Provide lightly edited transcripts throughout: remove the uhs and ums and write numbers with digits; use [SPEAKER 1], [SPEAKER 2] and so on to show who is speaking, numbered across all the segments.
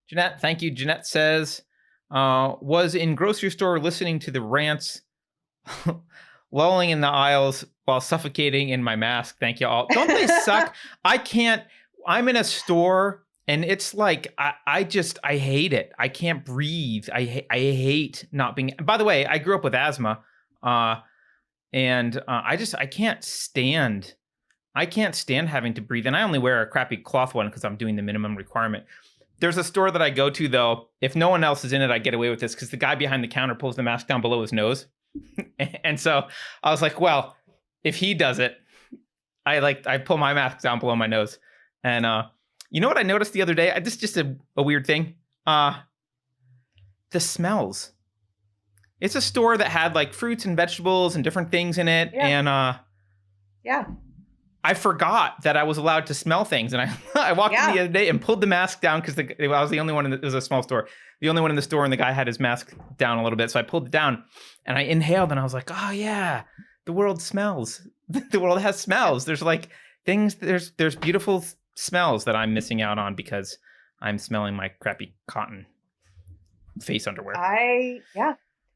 [SPEAKER 1] Jeanette, thank you. Jeanette says, was in grocery store listening to the rants, lolling in the aisles while suffocating in my mask. Thank you all. Don't they suck? I can't. I'm in a store and it's like I hate it. I can't breathe. I hate not being. By the way, I grew up with asthma, and I can't stand. I can't stand having to breathe, and I only wear a crappy cloth one because I'm doing the minimum requirement. There's a store that I go to, though. If no one else is in it, I get away with this because the guy behind the counter pulls the mask down below his nose. And so I was like, well, if he does it, I pull my mask down below my nose. And you know what I noticed the other day? This is just a weird thing. The smells. It's a store that had like fruits and vegetables and different things in it. Yeah. And
[SPEAKER 2] yeah.
[SPEAKER 1] I forgot that I was allowed to smell things, and I walked in the other day and pulled the mask down because I was the only one. It was a small store, the only one in the store, and the guy had his mask down a little bit. So I pulled it down, and I inhaled, and I was like, "Oh yeah, the world smells. The world has smells. There's like things. There's beautiful smells that I'm missing out on because I'm smelling my crappy cotton face underwear."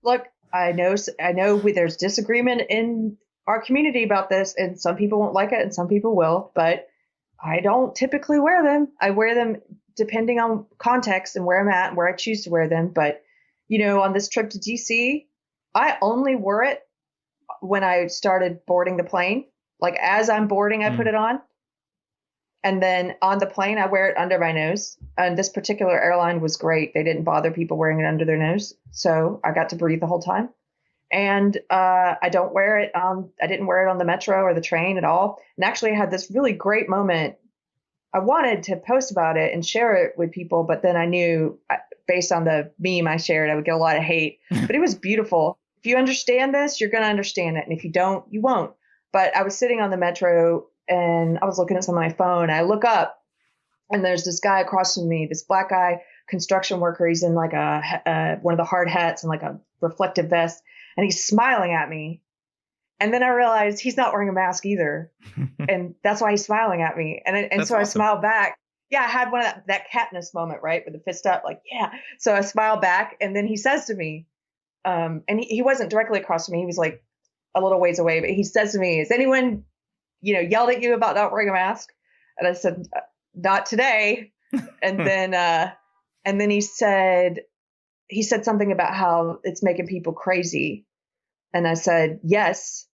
[SPEAKER 2] Look, I know there's disagreement in our community about this, and some people won't like it and some people will, but I don't typically wear them. I wear them depending on context and where I'm at and where I choose to wear them. But, on this trip to DC, I only wore it when I started boarding the plane. Like as I'm boarding, I put it on. And then on the plane, I wear it under my nose. And this particular airline was great. They didn't bother people wearing it under their nose. So I got to breathe the whole time. And I don't wear it I didn't wear it on the metro or the train at all. And actually I had this really great moment. I wanted to post about it and share it with people, but then I knew based on the meme I shared, I would get a lot of hate, but it was beautiful. If you understand this, you're going to understand it. And if you don't, you won't. But I was sitting on the metro and I was looking at something on my phone. I look up and there's this guy across from me, this black guy, construction worker. He's in like one of the hard hats and like a reflective vest. And he's smiling at me. And then I realized he's not wearing a mask either. And that's why he's smiling at me. And so awesome. I smiled back. Yeah, I had one of that Katniss moment, right? With the fist up, like, yeah. So I smiled back. And then he says to me, and he wasn't directly across from me. He was like a little ways away. But he says to me, has anyone, yelled at you about not wearing a mask? And I said, not today. And then he said something about how it's making people crazy. And I said, yes.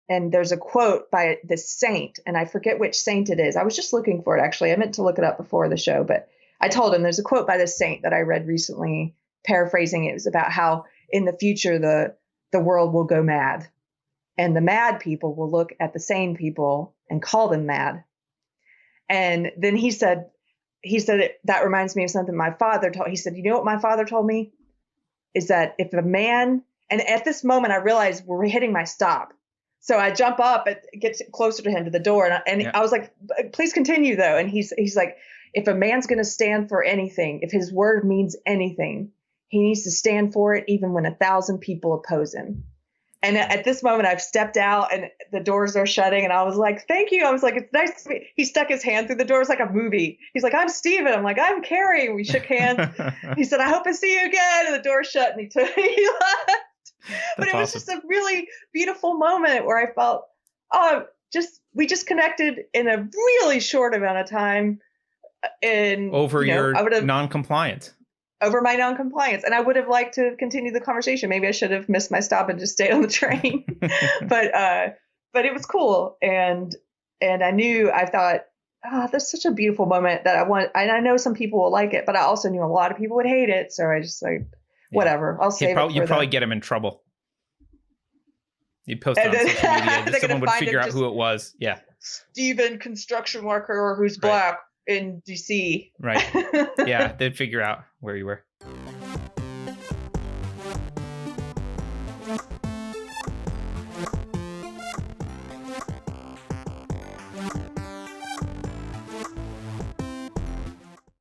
[SPEAKER 2] And there's a quote by this saint, and I forget which saint it is. I was just looking for it, actually. I meant to look it up before the show, but I told him there's a quote by this saint that I read recently, paraphrasing. It was about how in the future, the world will go mad, and the mad people will look at the sane people and call them mad. And then he said, that reminds me of something my father told. He said, you know what my father told me? Is that if a man, and at this moment I realized we're hitting my stop. So I jump up and get closer to him to the door. And I was like, please continue though. And he's like, if a man's going to stand for anything, if his word means anything, he needs to stand for it even when 1,000 people oppose him. And at this moment I've stepped out and the doors are shutting and I was like, thank you. I was like, it's nice to meet. He stuck his hand through the door. It's like a movie. He's like, I'm Steven. I'm like, I'm Carrie. We shook hands. He said, I hope I see you again. And the door shut and he left. But it was just a really beautiful moment where I felt, we just connected in a really short amount of time.
[SPEAKER 1] Over your non-compliance.
[SPEAKER 2] Over my non-compliance. And I would have liked to continue the conversation. Maybe I should have missed my stop and just stayed on the train. But it was cool. And I thought, that's such a beautiful moment that I want. And I know some people will like it, but I also knew a lot of people would hate it. So I just like, whatever. I'll save it. You'd
[SPEAKER 1] probably get him in trouble. You'd post it on social media. Someone would figure out who it was. Yeah.
[SPEAKER 2] Steven, construction worker who's black in DC.
[SPEAKER 1] Right. Yeah, they'd figure out where you were.